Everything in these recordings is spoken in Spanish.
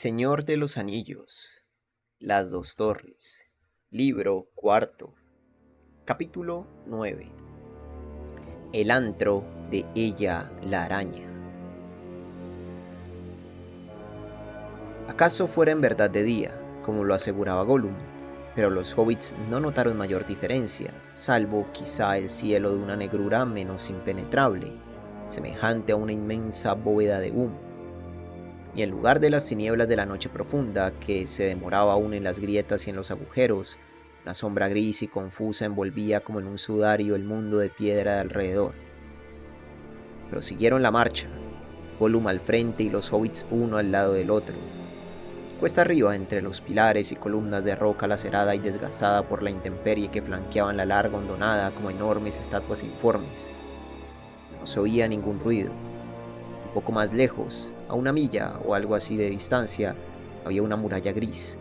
Señor de los Anillos, Las dos Torres, Libro cuarto, Capítulo 9. El antro de ella la araña. Acaso fuera en verdad de día, como lo aseguraba Gollum, pero los hobbits no notaron mayor diferencia, salvo quizá el cielo de una negrura menos impenetrable, semejante a una inmensa bóveda de humo. Y en lugar de las tinieblas de la noche profunda, que se demoraba aún en las grietas y en los agujeros, una sombra gris y confusa envolvía como en un sudario el mundo de piedra de alrededor. Prosiguieron la marcha, Gollum al frente y los hobbits uno al lado del otro. Cuesta arriba, entre los pilares y columnas de roca lacerada y desgastada por la intemperie que flanqueaban la larga hondonada como enormes estatuas informes. No se oía ningún ruido. Un poco más lejos, a una milla o algo así de distancia, había una muralla gris,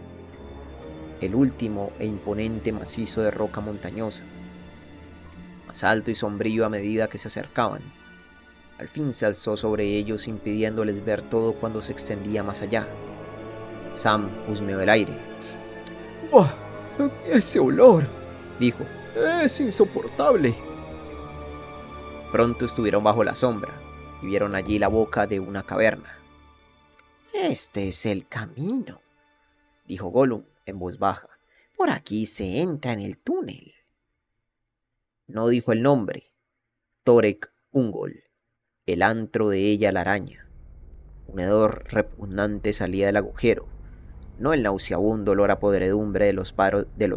el último e imponente macizo de roca montañosa, más alto y sombrío a medida que se acercaban. Al fin se alzó sobre ellos, impidiéndoles ver todo cuando se extendía más allá. Sam husmeó el aire. ¡Buah! ¡Ese olor!, dijo. ¡Es insoportable! Pronto estuvieron bajo la sombra y vieron allí la boca de una caverna. «Este es el camino», dijo Gollum en voz baja. «Por aquí se entra en el túnel». No dijo el nombre. Thorek Ungol, el antro de ella la araña. Un hedor repugnante salía del agujero, no el nauseabundo olor a podredumbre de los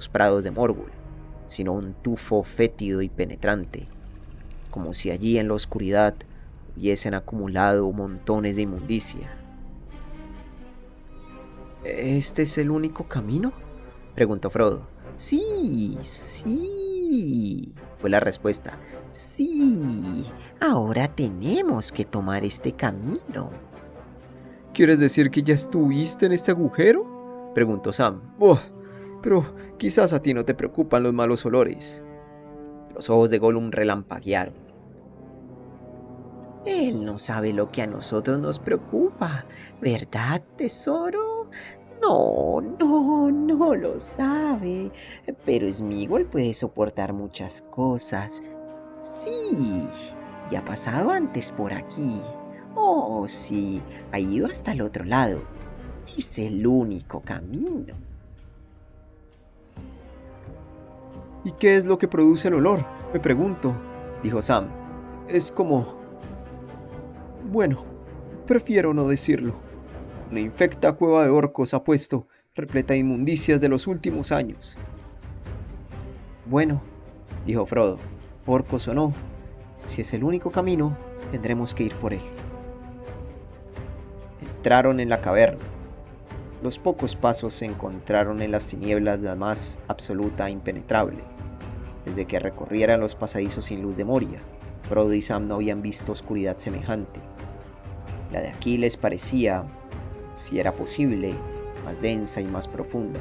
prados de Morgul, sino un tufo fétido y penetrante, como si allí en la oscuridad hubiesen acumulado montones de inmundicia. ¿Este es el único camino?, preguntó Frodo. «Sí, sí», fue la respuesta. «Sí, ahora tenemos que tomar este camino». ¿Quieres decir que ya estuviste en este agujero?, preguntó Sam. Pero quizás a ti no te preocupan los malos olores. Los ojos de Gollum relampaguearon. Él no sabe lo que a nosotros nos preocupa, ¿verdad, tesoro? No lo sabe. Pero Sméagol puede soportar muchas cosas. Sí, ya ha pasado antes por aquí. Oh, sí, ha ido hasta el otro lado. Es el único camino. ¿Y qué es lo que produce el olor?, me pregunto, dijo Sam. Es como... Bueno, prefiero no decirlo. Una infecta cueva de orcos ha puesto, repleta de inmundicias de los últimos años. Bueno, dijo Frodo, orcos o no, si es el único camino, tendremos que ir por él. Entraron en la caverna. Los pocos pasos se encontraron en las tinieblas la más absoluta e impenetrable. Desde que recorrieran los pasadizos sin luz de Moria, Frodo y Sam no habían visto oscuridad semejante. La de aquí les parecía, si era posible, más densa y más profunda.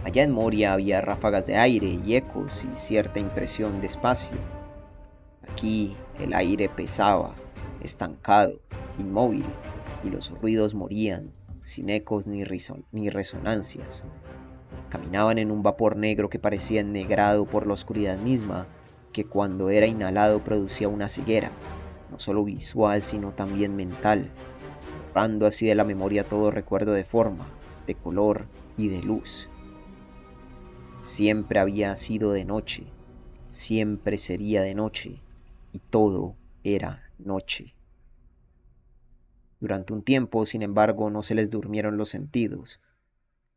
Allá en Moria había ráfagas de aire y ecos y cierta impresión de espacio. Aquí el aire pesaba, estancado, inmóvil, y los ruidos morían, sin ecos ni resonancias. Caminaban en un vapor negro que parecía ennegrado por la oscuridad misma, que cuando era inhalado producía una ceguera, no solo visual sino también mental, borrando así de la memoria todo recuerdo de forma, de color y de luz. Siempre había sido de noche, siempre sería de noche, y todo era noche. Durante un tiempo, sin embargo, no se les durmieron los sentidos.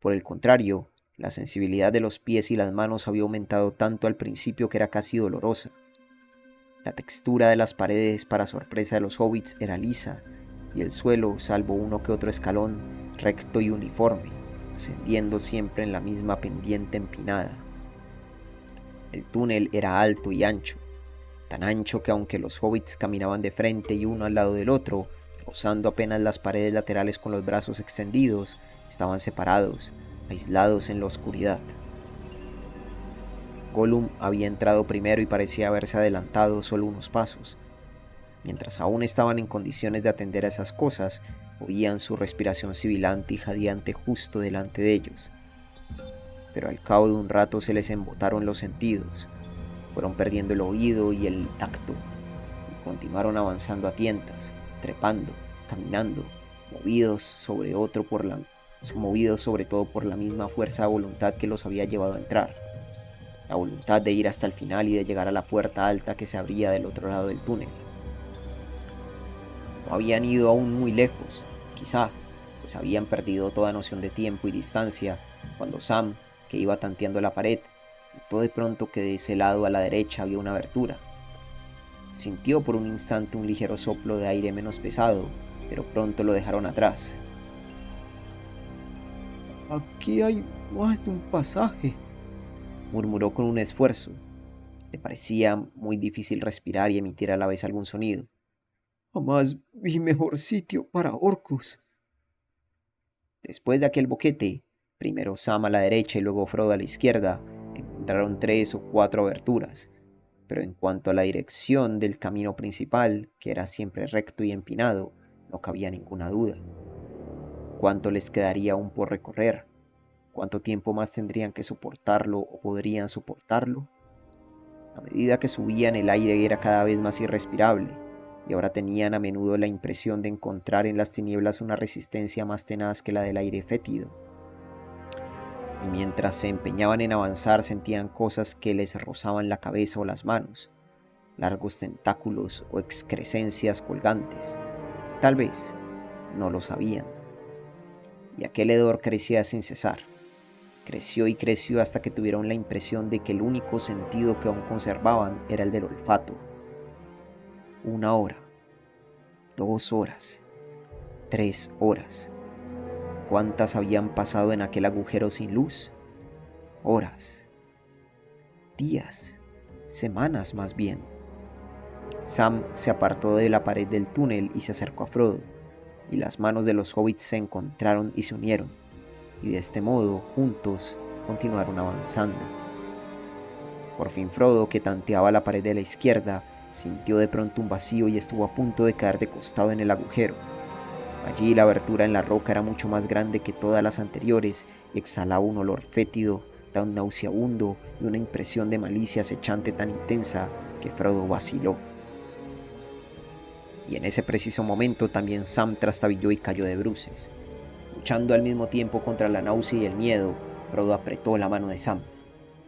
Por el contrario, la sensibilidad de los pies y las manos había aumentado tanto al principio que era casi dolorosa. La textura de las paredes, para sorpresa de los hobbits, era lisa, y el suelo, salvo uno que otro escalón, recto y uniforme, ascendiendo siempre en la misma pendiente empinada. El túnel era alto y ancho, tan ancho que aunque los hobbits caminaban de frente y uno al lado del otro, rozando apenas las paredes laterales con los brazos extendidos, estaban separados, aislados en la oscuridad. Gollum había entrado primero y parecía haberse adelantado solo unos pasos. Mientras aún estaban en condiciones de atender a esas cosas, Oían su respiración sibilante y jadeante justo delante de ellos. Pero al cabo de un rato se les embotaron los sentidos. Fueron perdiendo el oído y el tacto. Y continuaron avanzando a tientas, trepando, caminando, movidos sobre todo por la misma fuerza de voluntad que los había llevado a entrar. La voluntad de ir hasta el final y de llegar a la puerta alta que se abría del otro lado del túnel. No habían ido aún muy lejos, quizá, pues habían perdido toda noción de tiempo y distancia, cuando Sam, que iba tanteando la pared, notó de pronto que de ese lado a la derecha había una abertura. Sintió por un instante un ligero soplo de aire menos pesado, pero pronto lo dejaron atrás. Aquí hay más de un pasaje, Murmuró con un esfuerzo. Le parecía muy difícil respirar y emitir a la vez algún sonido. Jamás vi mejor sitio para orcos. Después de aquel boquete, primero Sam a la derecha y luego Frodo a la izquierda, encontraron 3 o 4 aberturas, pero en cuanto a la dirección del camino principal, que era siempre recto y empinado, no cabía ninguna duda. ¿Cuánto les quedaría aún por recorrer? ¿Cuánto tiempo más tendrían que soportarlo o podrían soportarlo? A medida que subían, el aire era cada vez más irrespirable, y ahora tenían a menudo la impresión de encontrar en las tinieblas una resistencia más tenaz que la del aire fétido. Y mientras se empeñaban en avanzar, sentían cosas que les rozaban la cabeza o las manos, largos tentáculos o excrescencias colgantes. Tal vez no lo sabían. Y aquel hedor crecía sin cesar. Creció y creció hasta que tuvieron la impresión de que el único sentido que aún conservaban era el del olfato. 1 hora, 2 horas, 3 horas. ¿Cuántas habían pasado en aquel agujero sin luz? Horas, días, semanas más bien. Sam se apartó de la pared del túnel y se acercó a Frodo, y las manos de los hobbits se encontraron y se unieron, y de este modo, juntos, continuaron avanzando. Por fin Frodo, que tanteaba la pared de la izquierda, sintió de pronto un vacío y estuvo a punto de caer de costado en el agujero. Allí la abertura en la roca era mucho más grande que todas las anteriores y exhalaba un olor fétido, tan nauseabundo y una impresión de malicia acechante tan intensa que Frodo vaciló. Y en ese preciso momento también Sam trastabilló y cayó de bruces. Luchando al mismo tiempo contra la náusea y el miedo, Frodo apretó la mano de Sam.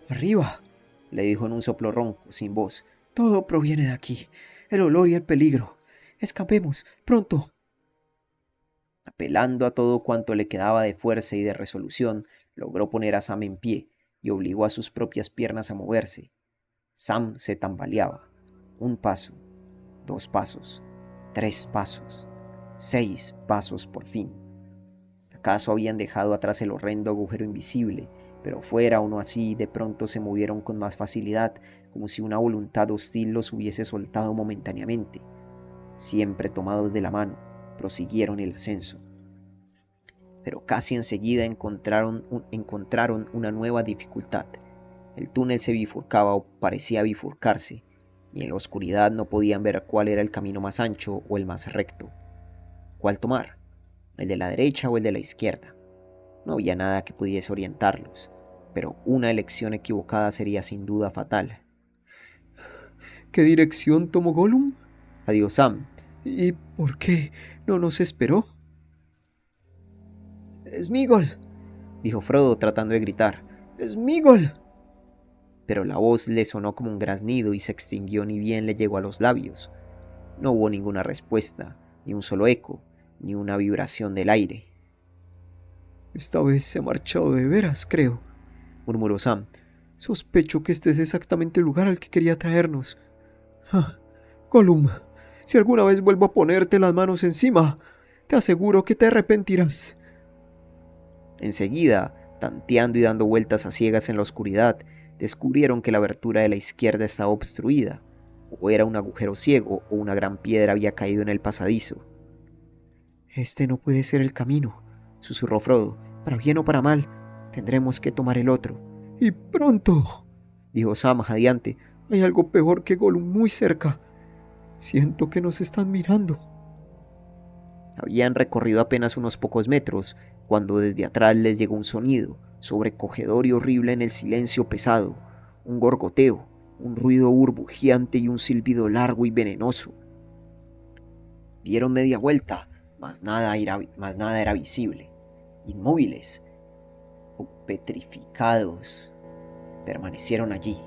Arriba, Le dijo en un soplo ronco, sin voz. todo proviene de aquí, el olor y el peligro. Escapemos, pronto. Apelando a todo cuanto le quedaba de fuerza y de resolución, logró poner a Sam en pie y obligó a sus propias piernas a moverse. Sam se tambaleaba. 1 paso, 2 pasos, 3 pasos, 6 pasos por fin. ¿Acaso habían dejado atrás el horrendo agujero invisible? Pero fuera o no así, de pronto se movieron con más facilidad, como si una voluntad hostil los hubiese soltado momentáneamente. Siempre tomados de la mano, prosiguieron el ascenso. Pero casi enseguida encontraron una nueva dificultad. El túnel se bifurcaba o parecía bifurcarse, y en la oscuridad no podían ver cuál era el camino más ancho o el más recto. ¿Cuál tomar? ¿El de la derecha o el de la izquierda? No había nada que pudiese orientarlos, pero una elección equivocada sería sin duda fatal. ¿Qué dirección tomó Gollum? Adiós, Sam. ¿Y por qué no nos esperó? ¡Smigol!, dijo Frodo tratando de gritar. ¡Smigol! Pero la voz le sonó como un graznido y se extinguió ni bien le llegó a los labios. No hubo ninguna respuesta, ni un solo eco, ni una vibración del aire. Esta vez se ha marchado de veras, creo, murmuró Sam. Sospecho que este es exactamente el lugar al que quería traernos. Gollum, si alguna vez vuelvo a ponerte las manos encima, te aseguro que te arrepentirás. Enseguida, tanteando y dando vueltas a ciegas en la oscuridad, descubrieron que la abertura de la izquierda estaba obstruida, o era un agujero ciego o una gran piedra había caído en el pasadizo. Este no puede ser el camino, susurró Frodo. Para bien o para mal, tendremos que tomar el otro. ¡Y pronto!, dijo Sam jadeante. Hay algo peor que Gollum muy cerca. Siento que nos están mirando. Habían recorrido apenas unos pocos metros cuando desde atrás les llegó un sonido sobrecogedor y horrible en el silencio pesado, un gorgoteo, un ruido burbujeante y un silbido largo y venenoso. Dieron media vuelta, mas nada era visible. Inmóviles, petrificados, permanecieron allí,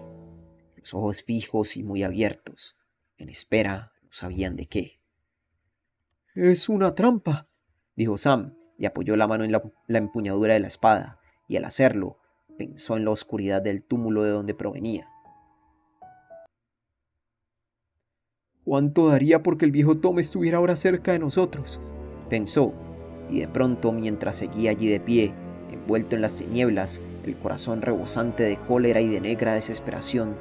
los ojos fijos y muy abiertos, en espera, no sabían de qué. Es una trampa, Dijo Sam, y apoyó la mano en la empuñadura de la espada, y al hacerlo, pensó en la oscuridad del túmulo de donde provenía. ¿Cuánto daría porque el viejo Tom estuviera ahora cerca de nosotros? Pensó, y de pronto, mientras seguía allí de pie, envuelto en las tinieblas, el corazón rebosante de cólera y de negra desesperación,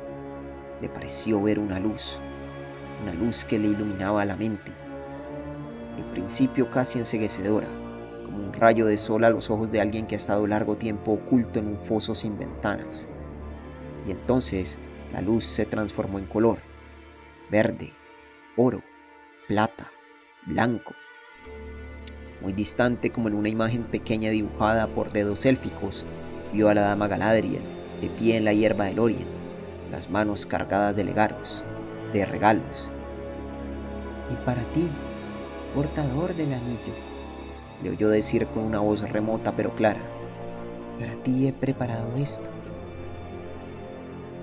le pareció ver una luz que le iluminaba la mente. Al principio casi enceguecedora, como un rayo de sol a los ojos de alguien que ha estado largo tiempo oculto en un foso sin ventanas. Y entonces la luz se transformó en color: verde, oro, plata, blanco. Muy distante, como en una imagen pequeña dibujada por dedos élficos, vio a la dama Galadriel de pie en la hierba de Lórien, las manos cargadas de regalos. Y para ti, portador del anillo, Le oyó decir con una voz remota pero clara. para ti he preparado esto.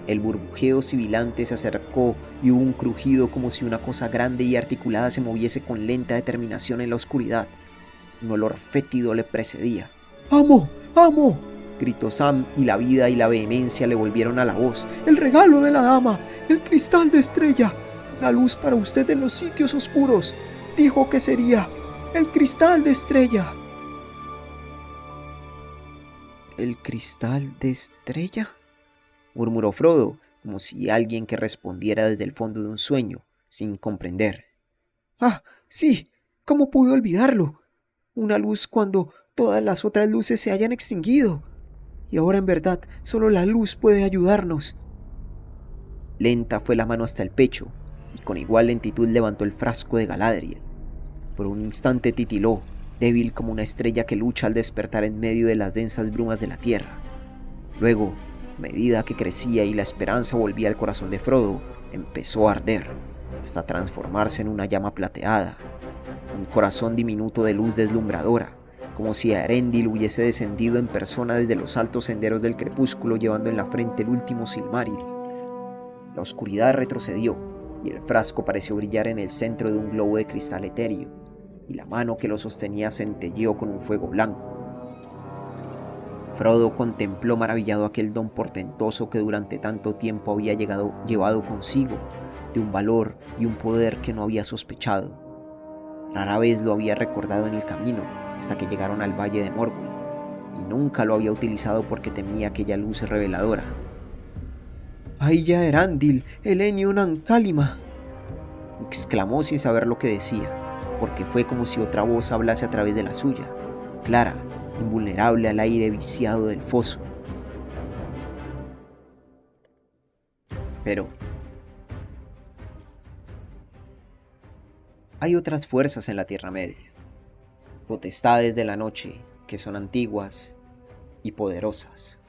El burbujeo sibilante se acercó y hubo un crujido como si una cosa grande y articulada se moviese con lenta determinación en la oscuridad. Un olor fétido le precedía. ¡Amo! ¡Amo! Gritó Sam, y la vida y la vehemencia le volvieron a la voz. ¡El regalo de la dama! ¡El cristal de estrella! ¡Una luz para usted en los sitios oscuros! Dijo que sería el cristal de estrella. ¿El cristal de estrella?, murmuró Frodo, como si alguien que respondiera desde el fondo de un sueño, sin comprender. ¡Ah, sí! ¿Cómo pude olvidarlo? Una luz cuando todas las otras luces se hayan extinguido. Y ahora en verdad solo la luz puede ayudarnos. Lenta fue la mano hasta el pecho, y con igual lentitud levantó el frasco de Galadriel. Por un instante titiló, débil como una estrella que lucha al despertar en medio de las densas brumas de la tierra. Luego, a medida que crecía y la esperanza volvía al corazón de Frodo, empezó a arder, hasta transformarse en una llama plateada, un corazón diminuto de luz deslumbradora, como si Arendil hubiese descendido en persona desde los altos senderos del crepúsculo llevando en la frente el último Silmaril. La oscuridad retrocedió, y el frasco pareció brillar en el centro de un globo de cristal etéreo, y la mano que lo sostenía centelleó con un fuego blanco. Frodo contempló maravillado aquel don portentoso que durante tanto tiempo había llevado consigo, de un valor y un poder que no había sospechado. Rara vez lo había recordado en el camino, hasta que llegaron al valle de Morgul, y nunca lo había utilizado porque temía aquella luz reveladora. ¡Ay ya Erandil, Elenion Ancálima! Exclamó sin saber lo que decía, porque fue como si otra voz hablase a través de la suya, clara, invulnerable al aire viciado del foso. Pero hay otras fuerzas en la Tierra Media, potestades de la noche que son antiguas y poderosas.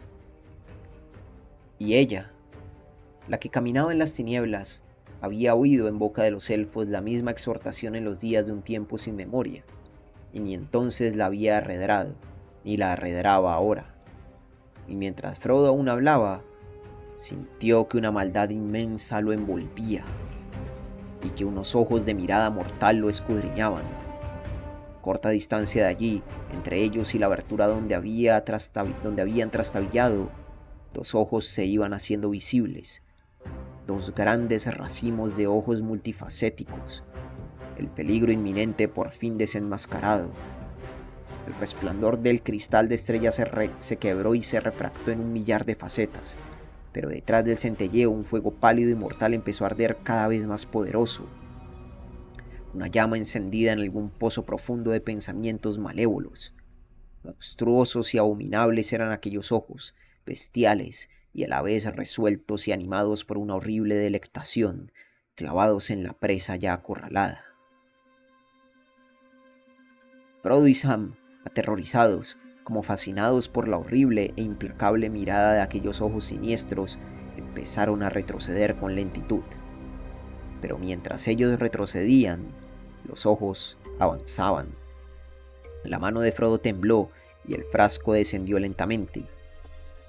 Y ella, la que caminaba en las tinieblas, había oído en boca de los elfos la misma exhortación en los días de un tiempo sin memoria, y ni entonces la había arredrado, ni la arredraba ahora. Y mientras Frodo aún hablaba, sintió que una maldad inmensa lo envolvía, y que unos ojos de mirada mortal lo escudriñaban. Corta distancia de allí, entre ellos y la abertura donde habían trastabillado, dos ojos se iban haciendo visibles, dos grandes racimos de ojos multifacéticos, el peligro inminente por fin desenmascarado. El resplandor del cristal de estrella se quebró y se refractó en un millar de facetas, pero detrás del centelleo un fuego pálido y mortal empezó a arder cada vez más poderoso. Una llama encendida en algún pozo profundo de pensamientos malévolos. Monstruosos y abominables eran aquellos ojos, bestiales y a la vez resueltos y animados por una horrible delectación, clavados en la presa ya acorralada. Frodo y Sam, aterrorizados, como fascinados por la horrible e implacable mirada de aquellos ojos siniestros, empezaron a retroceder con lentitud. Pero mientras ellos retrocedían, los ojos avanzaban. La mano de Frodo tembló y el frasco descendió lentamente.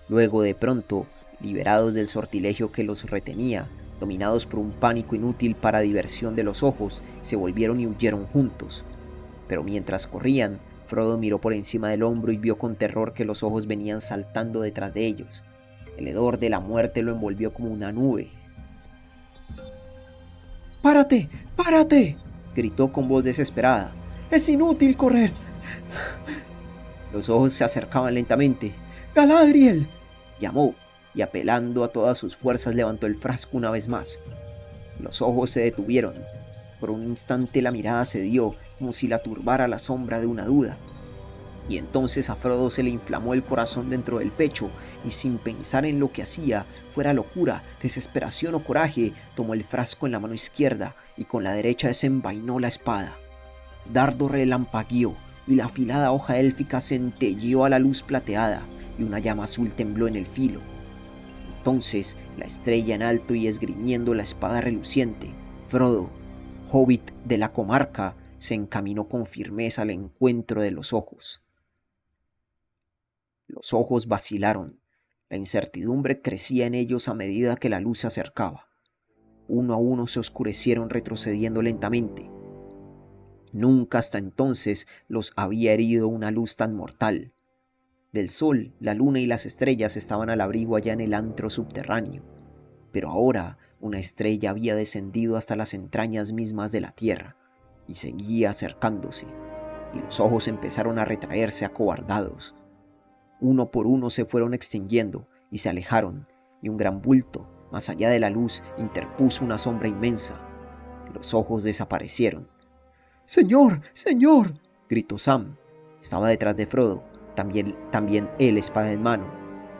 Luego, de pronto, liberados del sortilegio que los retenía, dominados por un pánico inútil para diversión de los ojos, se volvieron y huyeron juntos. Pero mientras corrían, Frodo miró por encima del hombro y vio con terror que los ojos venían saltando detrás de ellos. El hedor de la muerte lo envolvió como una nube. ¡Párate! ¡Párate!, gritó con voz desesperada. ¡Es inútil correr! Los ojos se acercaban lentamente. ¡Galadriel!, llamó, y apelando a todas sus fuerzas levantó el frasco una vez más. Los ojos se detuvieron. Por un instante la mirada cedió, como si la turbara la sombra de una duda. Y entonces a Frodo se le inflamó el corazón dentro del pecho, y sin pensar en lo que hacía, fuera locura, desesperación o coraje, tomó el frasco en la mano izquierda y con la derecha desenvainó la espada. Dardo relampagueó, y la afilada hoja élfica centelleó a la luz plateada, y una llama azul tembló en el filo. Entonces, la estrella en alto y esgrimiendo la espada reluciente, Frodo, hobbit de la comarca, se encaminó con firmeza al encuentro de los ojos. Los ojos vacilaron. La incertidumbre crecía en ellos a medida que la luz se acercaba. Uno a uno se oscurecieron retrocediendo lentamente. Nunca hasta entonces los había herido una luz tan mortal. Del sol, la luna y las estrellas estaban al abrigo allá en el antro subterráneo. Pero ahora una estrella había descendido hasta las entrañas mismas de la tierra y seguía acercándose, y los ojos empezaron a retraerse acobardados. Uno por uno se fueron extinguiendo y se alejaron, y un gran bulto, más allá de la luz, interpuso una sombra inmensa. Los ojos desaparecieron. ¡Señor! ¡Señor!, gritó Sam. Estaba detrás de Frodo, también él espada en mano.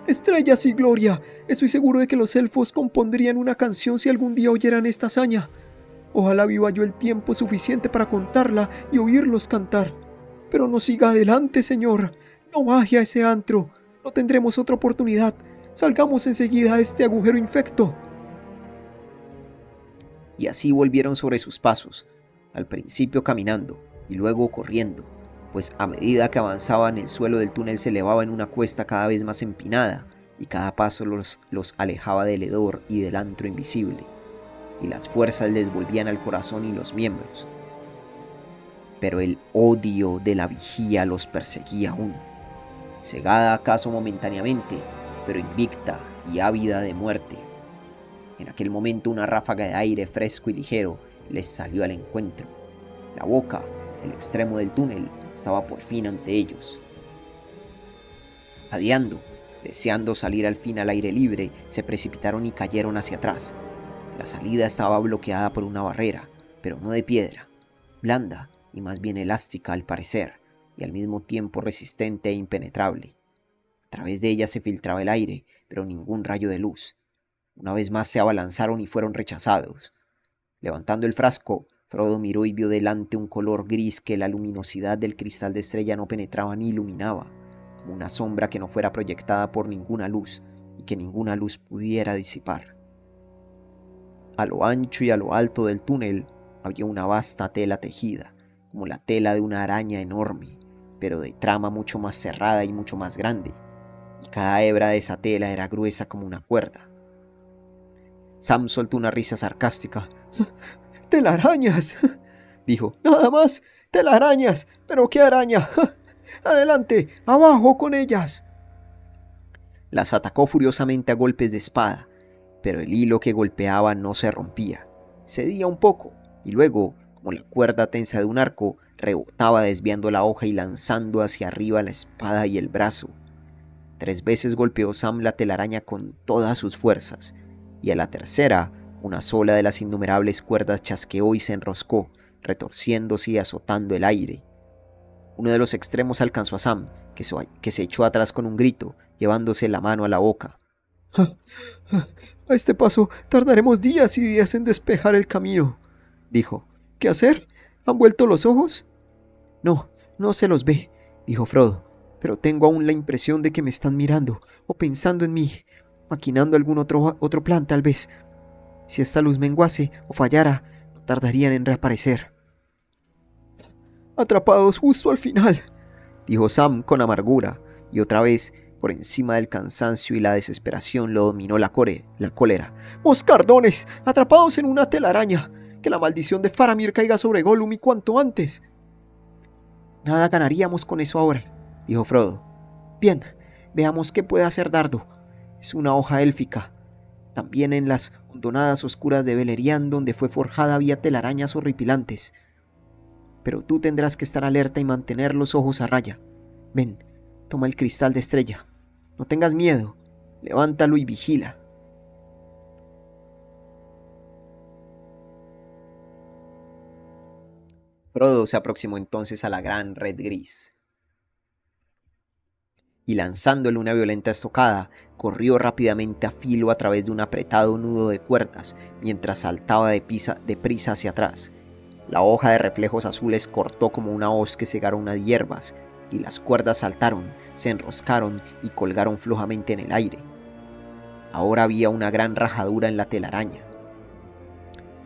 ¡Estrellas y gloria! Estoy seguro de que los elfos compondrían una canción si algún día oyeran esta hazaña. Ojalá viva yo el tiempo suficiente para contarla y oírlos cantar. Pero no siga adelante, señor. No baje a ese antro. No tendremos otra oportunidad. Salgamos enseguida a este agujero infecto. Y así volvieron sobre sus pasos, al principio caminando y luego corriendo, pues a medida que avanzaban el suelo del túnel se elevaba en una cuesta cada vez más empinada, y cada paso los alejaba del hedor y del antro invisible, y las fuerzas les volvían al corazón y los miembros. Pero el odio de la vigía los perseguía aún, cegada acaso momentáneamente, pero invicta y ávida de muerte. En aquel momento una ráfaga de aire fresco y ligero les salió al encuentro. La boca, el extremo del túnel, estaba por fin ante ellos. Jadeando, deseando salir al fin al aire libre, se precipitaron y cayeron hacia atrás. La salida estaba bloqueada por una barrera, pero no de piedra, blanda y más bien elástica al parecer, y al mismo tiempo resistente e impenetrable. A través de ella se filtraba el aire, pero ningún rayo de luz. Una vez más se abalanzaron y fueron rechazados. Levantando el frasco, Frodo miró y vio delante un color gris que la luminosidad del cristal de estrella no penetraba ni iluminaba, como una sombra que no fuera proyectada por ninguna luz y que ninguna luz pudiera disipar. A lo ancho y a lo alto del túnel había una vasta tela tejida, como la tela de una araña enorme, pero de trama mucho más cerrada y mucho más grande, y cada hebra de esa tela era gruesa como una cuerda. Sam soltó una risa sarcástica. ¡Telarañas!, dijo. ¡Nada más! ¡Telarañas! ¡Pero qué araña! ¡Adelante! ¡Abajo con ellas! Las atacó furiosamente a golpes de espada, pero el hilo que golpeaba no se rompía. Cedía un poco, y luego, como la cuerda tensa de un arco, rebotaba desviando la hoja y lanzando hacia arriba la espada y el brazo. 3 veces golpeó Sam la telaraña con todas sus fuerzas, y a la tercera, una sola de las innumerables cuerdas chasqueó y se enroscó, retorciéndose y azotando el aire. Uno de los extremos alcanzó a Sam, que se echó atrás con un grito, llevándose la mano a la boca. A este paso tardaremos días y días en despejar el camino, dijo. ¿Qué hacer? ¿Han vuelto los ojos? No, No se los ve, dijo Frodo, pero tengo aún la impresión de que me están mirando o pensando en mí, maquinando algún otro plan tal vez. Si esta luz menguase o fallara, no tardarían en reaparecer. Atrapados justo al final, dijo Sam con amargura, y otra vez, por encima del cansancio y la desesperación, lo dominó la cólera. ¡Moscardones! ¡Atrapados en una telaraña! ¡Que la maldición de Faramir caiga sobre Gollum y cuanto antes! Nada ganaríamos con eso ahora, dijo Frodo. Bien, veamos qué puede hacer Dardo. Es una hoja élfica. También en las hondonadas oscuras de Beleriand, donde fue forjada, había telarañas horripilantes. Pero tú tendrás que estar alerta y mantener los ojos a raya. Ven, toma el cristal de estrella. No tengas miedo. Levántalo y vigila. Frodo se aproximó entonces a la gran red gris y, lanzándole una violenta estocada, corrió rápidamente a filo a través de un apretado nudo de cuerdas mientras saltaba deprisa hacia atrás. La hoja de reflejos azules cortó como una hoz que cegara unas hierbas, y las cuerdas saltaron, se enroscaron y colgaron flojamente en el aire. Ahora había una gran rajadura en la telaraña.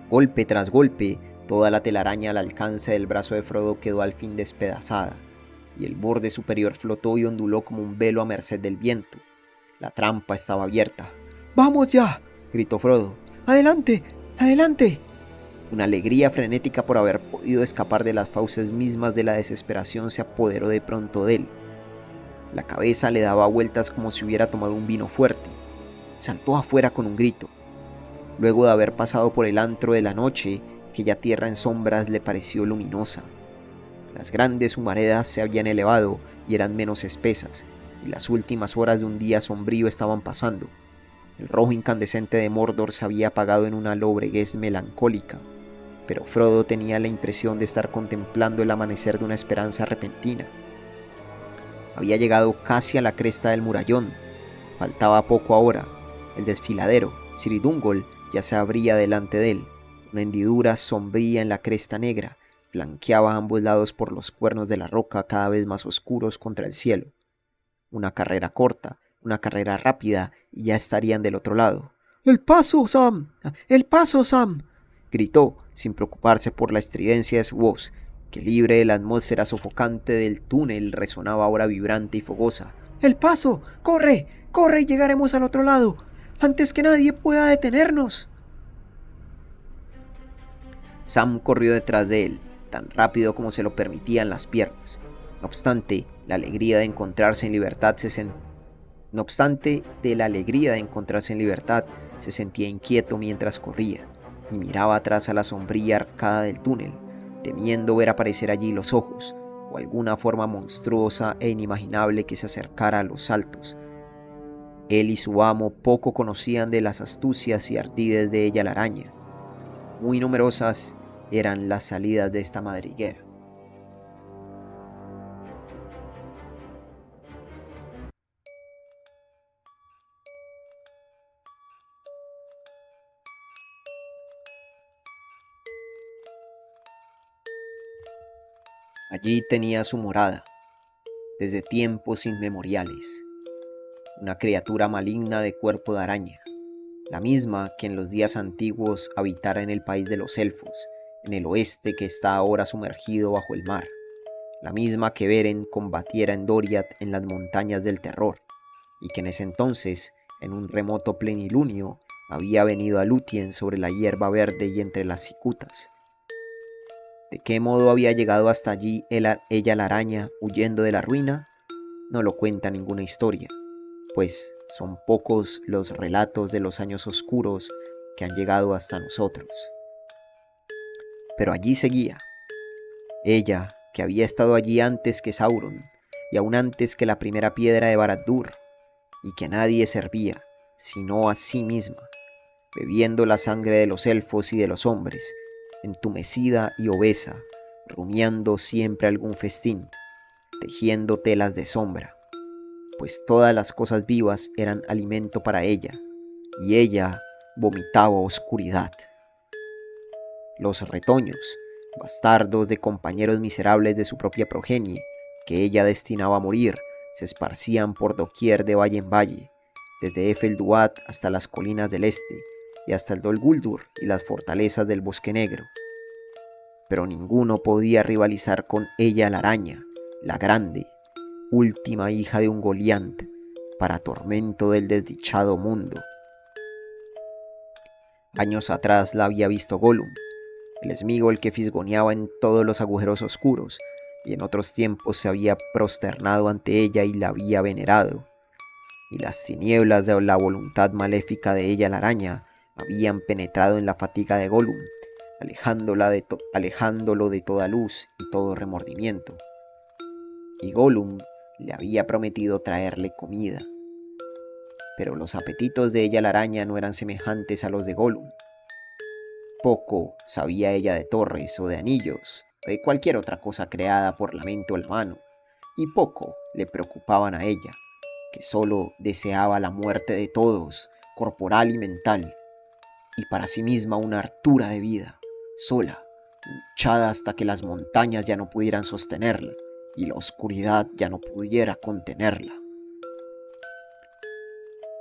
Golpe tras golpe, toda la telaraña al alcance del brazo de Frodo quedó al fin despedazada, y el borde superior flotó y onduló como un velo a merced del viento. La trampa estaba abierta. ¡Vamos ya!, gritó Frodo. ¡Adelante! ¡Adelante! Una alegría frenética por haber podido escapar de las fauces mismas de la desesperación se apoderó de pronto de él. La cabeza le daba vueltas como si hubiera tomado un vino fuerte. Saltó afuera con un grito. Luego de haber pasado por el antro de la noche, aquella tierra en sombras le pareció luminosa. Las grandes humaredas se habían elevado y eran menos espesas, y las últimas horas de un día sombrío estaban pasando. El rojo incandescente de Mordor se había apagado en una lobreguez melancólica, pero Frodo tenía la impresión de estar contemplando el amanecer de una esperanza repentina. Había llegado casi a la cresta del murallón. Faltaba poco ahora. El desfiladero, Sir Dungol, ya se abría delante de él. Una hendidura sombría en la cresta negra flanqueaba a ambos lados por los cuernos de la roca cada vez más oscuros contra el cielo. Una carrera corta, una carrera rápida, y ya estarían del otro lado. ¡El paso, Sam! ¡El paso, Sam!, gritó, sin preocuparse por la estridencia de su voz, que libre de la atmósfera sofocante del túnel resonaba ahora vibrante y fogosa. ¡El paso! ¡Corre! ¡Corre y llegaremos al otro lado! ¡Antes que nadie pueda detenernos! Sam corrió detrás de él, tan rápido como se lo permitían las piernas. No obstante, la alegría de encontrarse en libertad se sentía inquieto mientras corría, y miraba atrás a la sombría arcada del túnel, temiendo ver aparecer allí los ojos, o alguna forma monstruosa e inimaginable que se acercara a los saltos. Él y su amo poco conocían de las astucias y ardides de ella la araña. Muy numerosas eran las salidas de esta madriguera. Allí tenía su morada, desde tiempos inmemoriales, una criatura maligna de cuerpo de araña, la misma que en los días antiguos habitara en el país de los elfos, en el oeste que está ahora sumergido bajo el mar, la misma que Beren combatiera en Doriath en las montañas del terror, y que en ese entonces, en un remoto plenilunio, había venido a Lúthien sobre la hierba verde y entre las cicutas. ¿De qué modo había llegado hasta allí ella la araña huyendo de la ruina? No lo cuenta ninguna historia, pues son pocos los relatos de los años oscuros que han llegado hasta nosotros. Pero allí seguía, ella que había estado allí antes que Sauron, y aún antes que la primera piedra de Barad-dûr, y que a nadie servía, sino a sí misma, bebiendo la sangre de los elfos y de los hombres, entumecida y obesa, rumiando siempre algún festín, tejiendo telas de sombra, pues todas las cosas vivas eran alimento para ella, y ella vomitaba oscuridad. Los retoños, bastardos de compañeros miserables de su propia progenie, que ella destinaba a morir, se esparcían por doquier de valle en valle, desde Efelduat hasta las colinas del este, y hasta el Dol Guldur y las fortalezas del Bosque Negro. Pero ninguno podía rivalizar con ella la araña, la grande, última hija de un Goliant, para tormento del desdichado mundo. Años atrás la había visto Gollum, el Sméagol que fisgoneaba en todos los agujeros oscuros, y en otros tiempos se había prosternado ante ella y la había venerado, y las tinieblas de la voluntad maléfica de ella la araña habían penetrado en la fatiga de Gollum, alejándolo de toda luz y todo remordimiento. Y Gollum le había prometido traerle comida. Pero los apetitos de ella la araña no eran semejantes a los de Gollum. Poco sabía ella de torres o de anillos, o de cualquier otra cosa creada por la mente o la mano, y poco le preocupaban a ella, que solo deseaba la muerte de todos, corporal y mental, y para sí misma una hartura de vida, sola, hinchada hasta que las montañas ya no pudieran sostenerla, y la oscuridad ya no pudiera contenerla.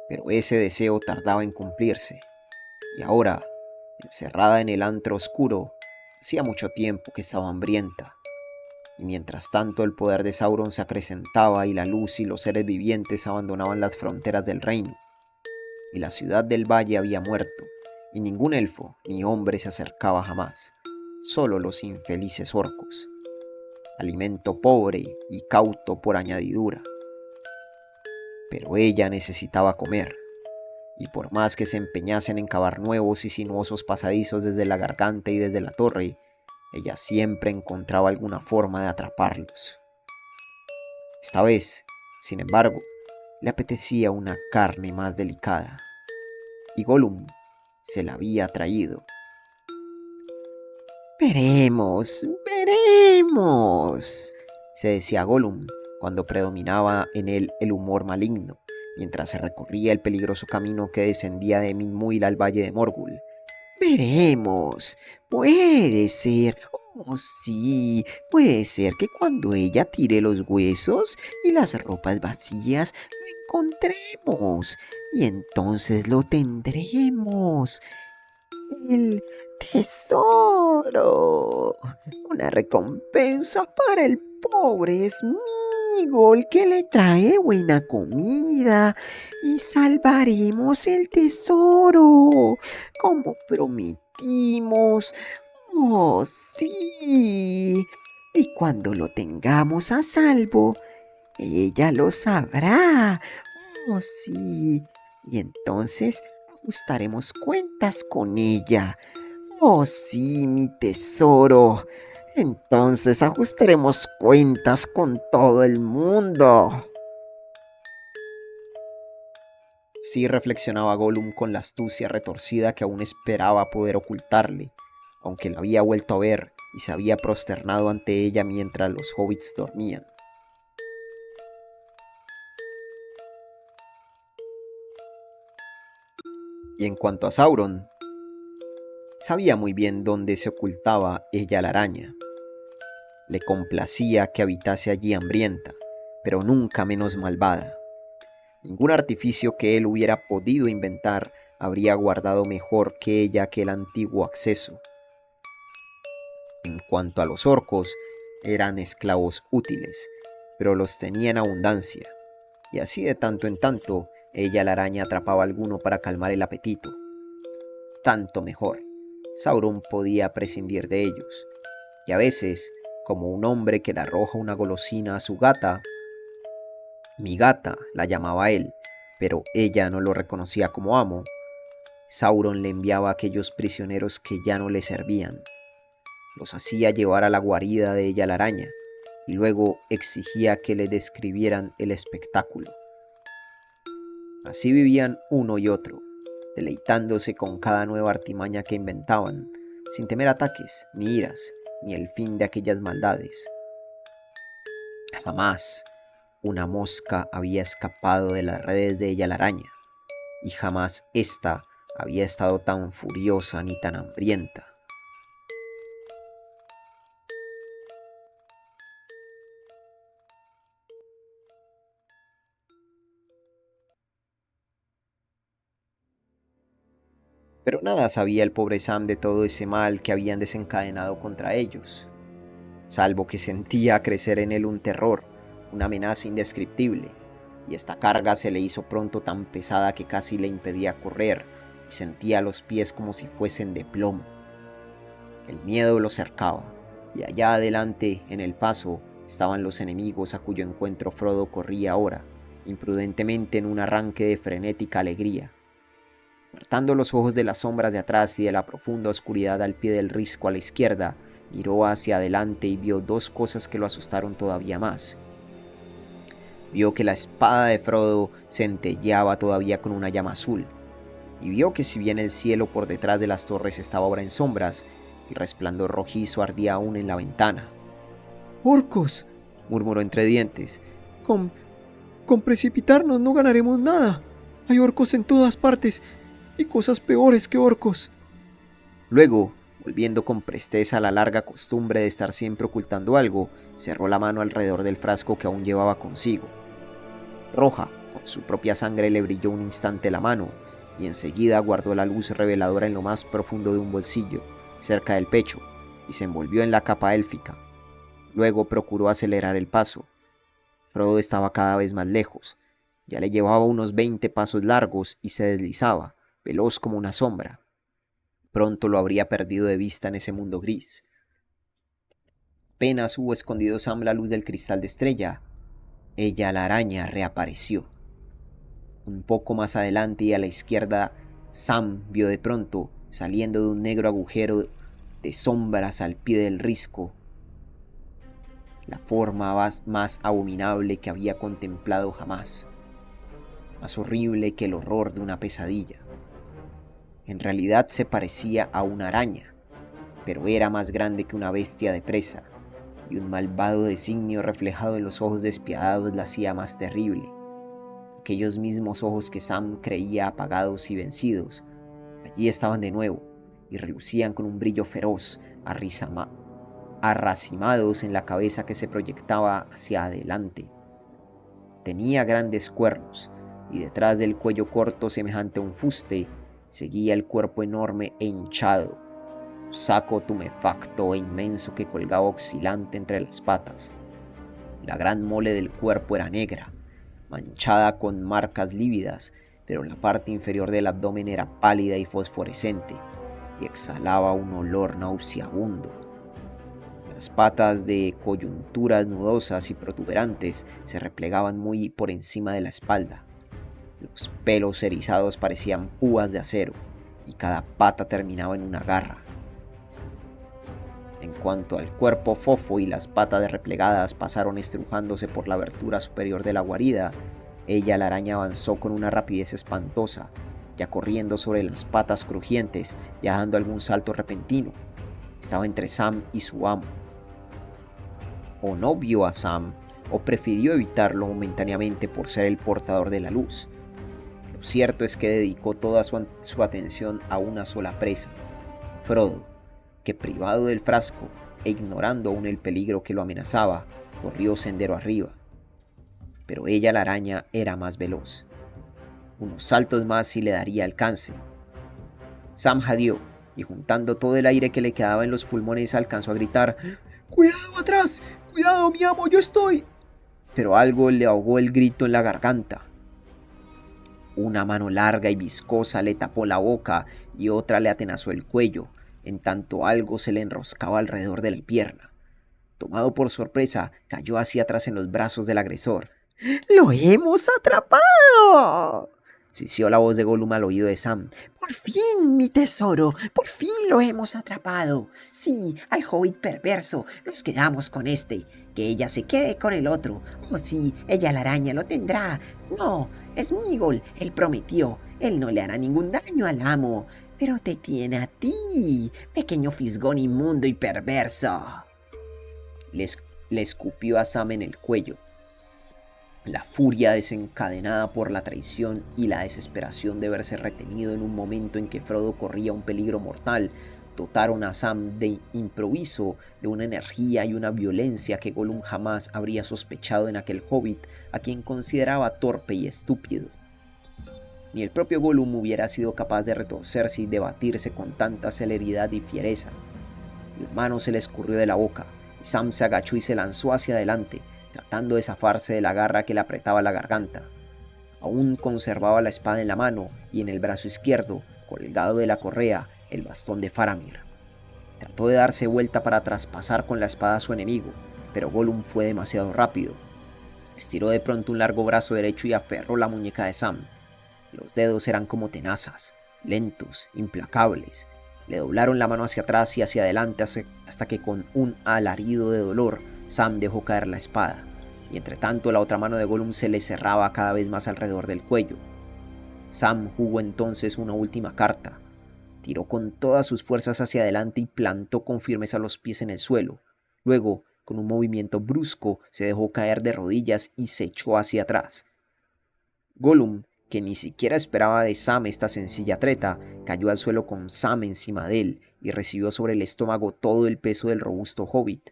Pero ese deseo tardaba en cumplirse, y ahora, encerrada en el antro oscuro, hacía mucho tiempo que estaba hambrienta, y mientras tanto el poder de Sauron se acrecentaba y la luz y los seres vivientes abandonaban las fronteras del reino, y la ciudad del valle había muerto, y ningún elfo ni hombre se acercaba jamás, solo los infelices orcos, alimento pobre y cauto por añadidura. Pero ella necesitaba comer, y por más que se empeñasen en cavar nuevos y sinuosos pasadizos desde la garganta y desde la torre, ella siempre encontraba alguna forma de atraparlos. Esta vez, sin embargo, le apetecía una carne más delicada, y Gollum se la había traído. Veremos, Se decía Gollum cuando predominaba en él el humor maligno, mientras se recorría el peligroso camino que descendía de Min Muil al valle de Morgul. veremos. Puede ser, oh sí, puede ser que cuando ella tire los huesos y las ropas vacías lo encontremos, y entonces lo tendremos. El tesoro. Una recompensa para el pobre Sméagol que le trae buena comida. Y salvaremos el tesoro, como prometimos. Oh, sí. Y cuando lo tengamos a salvo, ella lo sabrá. Oh, sí. Y entonces ajustaremos cuentas con ella. Oh, sí, mi tesoro. Entonces ajustaremos cuentas con todo el mundo. Sí, reflexionaba Gollum con la astucia retorcida que aún esperaba poder ocultarle, aunque la había vuelto a ver y se había prosternado ante ella mientras los hobbits dormían. Y en cuanto a Sauron, sabía muy bien dónde se ocultaba ella la araña. Le complacía que habitase allí hambrienta, pero nunca menos malvada. Ningún artificio que él hubiera podido inventar habría guardado mejor que ella aquel antiguo acceso. En cuanto a los orcos, eran esclavos útiles, pero los tenía en abundancia, y así de tanto en tanto, ella la araña atrapaba alguno para calmar el apetito. Tanto mejor. Sauron podía prescindir de ellos, y a veces, como un hombre que le arroja una golosina a su gata, mi gata la llamaba él, pero ella no lo reconocía como amo, Sauron le enviaba a aquellos prisioneros que ya no le servían. Los hacía llevar a la guarida de ella la araña, y luego exigía que le describieran el espectáculo. Así vivían uno y otro, deleitándose con cada nueva artimaña que inventaban, sin temer ataques, ni iras, ni el fin de aquellas maldades. Jamás una mosca había escapado de las redes de ella la araña, y jamás ésta había estado tan furiosa ni tan hambrienta. Pero nada sabía el pobre Sam de todo ese mal que habían desencadenado contra ellos, salvo que sentía crecer en él un terror, una amenaza indescriptible, y esta carga se le hizo pronto tan pesada que casi le impedía correr, y sentía los pies como si fuesen de plomo. El miedo lo cercaba, y allá adelante, en el paso, estaban los enemigos a cuyo encuentro Frodo corría ahora, imprudentemente en un arranque de frenética alegría. Apartando los ojos de las sombras de atrás y de la profunda oscuridad al pie del risco a la izquierda, miró hacia adelante y vio dos cosas que lo asustaron todavía más. Vio que la espada de Frodo centelleaba todavía con una llama azul, y vio que si bien el cielo por detrás de las torres estaba ahora en sombras, el resplandor rojizo ardía aún en la ventana. ¡Orcos! Murmuró entre dientes. Con precipitarnos no ganaremos nada. Hay orcos en todas partes, y cosas peores que orcos. Luego, volviendo con presteza a la larga costumbre de estar siempre ocultando algo, cerró la mano alrededor del frasco que aún llevaba consigo. Roja, con su propia sangre, le brilló un instante la mano, y enseguida guardó la luz reveladora en lo más profundo de un bolsillo, cerca del pecho, y se envolvió en la capa élfica. Luego procuró acelerar el paso. Frodo estaba cada vez más lejos. Ya le llevaba unos 20 pasos largos y se deslizaba, veloz como una sombra. Pronto lo habría perdido de vista en ese mundo gris. Apenas hubo escondido Sam la luz del cristal de estrella, ella, la araña, reapareció. Un poco más adelante y a la izquierda, Sam vio de pronto, saliendo de un negro agujero de sombras al pie del risco, la forma más abominable que había contemplado jamás, más horrible que el horror de una pesadilla. En realidad se parecía a una araña, pero era más grande que una bestia de presa, y un malvado designio reflejado en los ojos despiadados la hacía más terrible. Aquellos mismos ojos que Sam creía apagados y vencidos, allí estaban de nuevo, y relucían con un brillo feroz, arracimados en la cabeza que se proyectaba hacia adelante. Tenía grandes cuernos, y detrás del cuello corto semejante a un fuste, seguía el cuerpo enorme e hinchado, un saco tumefacto e inmenso que colgaba oscilante entre las patas. La gran mole del cuerpo era negra, manchada con marcas lívidas, pero la parte inferior del abdomen era pálida y fosforescente, y exhalaba un olor nauseabundo. Las patas de coyunturas nudosas y protuberantes se replegaban muy por encima de la espalda. Los pelos erizados parecían púas de acero, y cada pata terminaba en una garra. En cuanto al cuerpo fofo y las patas replegadas pasaron estrujándose por la abertura superior de la guarida, ella, la araña, avanzó con una rapidez espantosa, ya corriendo sobre las patas crujientes, ya dando algún salto repentino. Estaba entre Sam y su amo. O no vio a Sam, o prefirió evitarlo momentáneamente por ser el portador de la luz. Lo cierto es que dedicó toda su atención a una sola presa, Frodo, que privado del frasco e ignorando aún el peligro que lo amenazaba, corrió sendero arriba. Pero ella, la araña, era más veloz. Unos saltos más y le daría alcance. Sam jadeó, y juntando todo el aire que le quedaba en los pulmones alcanzó a gritar: ¡Cuidado atrás! ¡Cuidado, mi amo! ¡Yo estoy! Pero algo le ahogó el grito en la garganta. Una mano larga y viscosa le tapó la boca y otra le atenazó el cuello, en tanto algo se le enroscaba alrededor de la pierna. Tomado por sorpresa, cayó hacia atrás en los brazos del agresor. ¡Lo hemos atrapado!, sisió la voz de Gollum al oído de Sam. ¡Por fin, mi tesoro! ¡Por fin lo hemos atrapado! Sí, al hobbit perverso. Nos quedamos con este. Que ella se quede con el otro. Oh, sí, ella, la araña, lo tendrá. No, es Migol. Él prometió. Él no le hará ningún daño al amo. Pero te tiene a ti, pequeño fisgón inmundo y perverso. Le escupió a Sam en el cuello. La furia desencadenada por la traición y la desesperación de verse retenido en un momento en que Frodo corría un peligro mortal dotaron a Sam de improviso de una energía y una violencia que Gollum jamás habría sospechado en aquel hobbit a quien consideraba torpe y estúpido. Ni el propio Gollum hubiera sido capaz de retorcerse y debatirse con tanta celeridad y fiereza. Las manos se le escurrió de la boca, y Sam se agachó y se lanzó hacia adelante, tratando de zafarse de la garra que le apretaba la garganta. Aún conservaba la espada en la mano y en el brazo izquierdo, colgado de la correa, el bastón de Faramir. Trató de darse vuelta para traspasar con la espada a su enemigo, pero Gollum fue demasiado rápido. Estiró de pronto un largo brazo derecho y aferró la muñeca de Sam. Los dedos eran como tenazas, lentos, implacables. Le doblaron la mano hacia atrás y hacia adelante hasta que con un alarido de dolor, Sam dejó caer la espada, y entre tanto la otra mano de Gollum se le cerraba cada vez más alrededor del cuello. Sam jugó entonces una última carta. Tiró con todas sus fuerzas hacia adelante y plantó con firmeza los pies en el suelo. Luego, con un movimiento brusco, se dejó caer de rodillas y se echó hacia atrás. Gollum, que ni siquiera esperaba de Sam esta sencilla treta, cayó al suelo con Sam encima de él y recibió sobre el estómago todo el peso del robusto hobbit.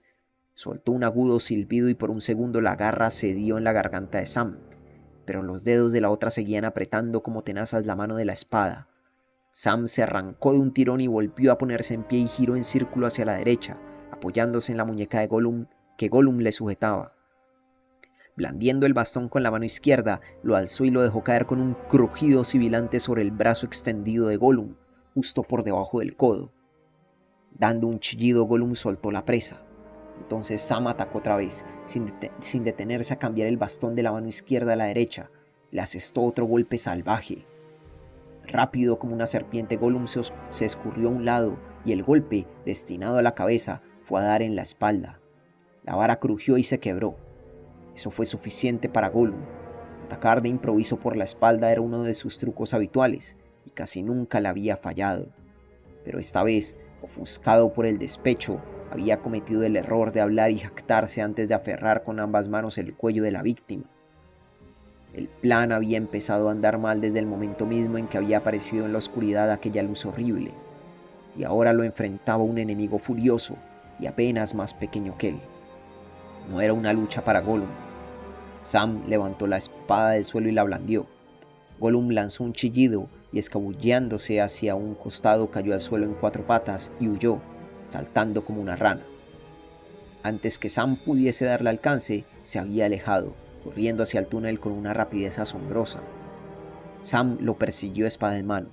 Soltó un agudo silbido y por un segundo la garra cedió en la garganta de Sam, pero los dedos de la otra seguían apretando como tenazas la mano de la espada. Sam se arrancó de un tirón y volvió a ponerse en pie y giró en círculo hacia la derecha, apoyándose en la muñeca de Gollum que Gollum le sujetaba. Blandiendo el bastón con la mano izquierda, lo alzó y lo dejó caer con un crujido sibilante sobre el brazo extendido de Gollum, justo por debajo del codo. Dando un chillido, Gollum soltó la presa. Entonces Sam atacó otra vez, sin detenerse a cambiar el bastón de la mano izquierda a la derecha. Le asestó otro golpe salvaje. Rápido como una serpiente, Gollum se escurrió a un lado y el golpe, destinado a la cabeza, fue a dar en la espalda. La vara crujió y se quebró. Eso fue suficiente para Gollum. Atacar de improviso por la espalda era uno de sus trucos habituales y casi nunca le había fallado. Pero esta vez, ofuscado por el despecho, había cometido el error de hablar y jactarse antes de aferrar con ambas manos el cuello de la víctima. El plan había empezado a andar mal desde el momento mismo en que había aparecido en la oscuridad aquella luz horrible, y ahora lo enfrentaba un enemigo furioso y apenas más pequeño que él. No era una lucha para Gollum. Sam levantó la espada del suelo y la blandió. Gollum lanzó un chillido y escabulléndose hacia un costado cayó al suelo en 4 patas y huyó, saltando como una rana. Antes que Sam pudiese darle alcance, se había alejado, corriendo hacia el túnel con una rapidez asombrosa. Sam lo persiguió espada en mano.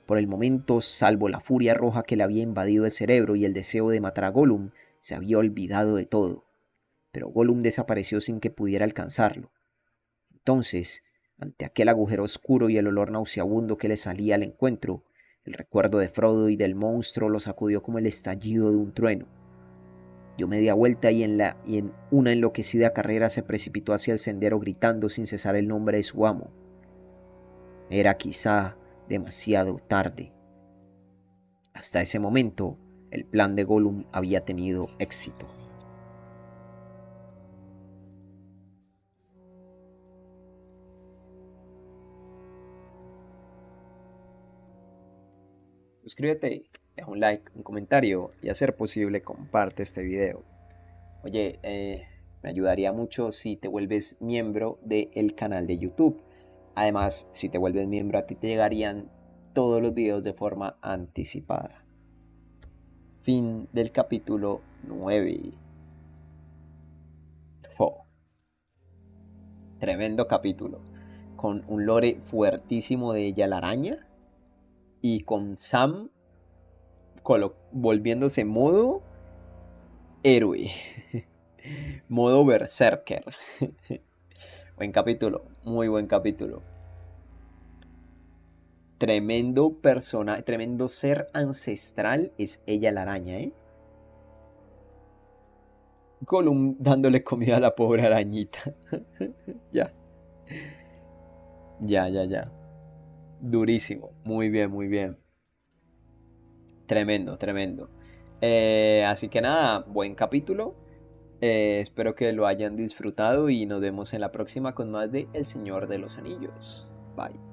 Por el momento, salvo la furia roja que le había invadido el cerebro y el deseo de matar a Gollum, se había olvidado de todo. Pero Gollum desapareció sin que pudiera alcanzarlo. Entonces, ante aquel agujero oscuro y el olor nauseabundo que le salía al encuentro, el recuerdo de Frodo y del monstruo lo sacudió como el estallido de un trueno. Dio media vuelta y en una enloquecida carrera se precipitó hacia el sendero gritando sin cesar el nombre de su amo. Era quizá demasiado tarde. Hasta ese momento, el plan de Gollum había tenido éxito. Suscríbete, deja un like, un comentario y a ser posible comparte este video. Oye, me ayudaría mucho si te vuelves miembro del canal de YouTube. Además, si te vuelves miembro a ti te llegarían todos los videos de forma anticipada. Fin del capítulo 9. Tremendo capítulo. Con un lore fuertísimo de ella la araña. Y con Sam volviéndose modo héroe. Modo berserker. Buen capítulo. Muy buen capítulo. Tremendo persona, tremendo ser ancestral es ella la araña, ¿eh? Gollum dándole comida a la pobre arañita. Ya. Ya. Durísimo. Muy bien, muy bien. Tremendo. Así que nada, buen capítulo. Espero que lo hayan disfrutado y nos vemos en la próxima con más de El Señor de los Anillos. Bye.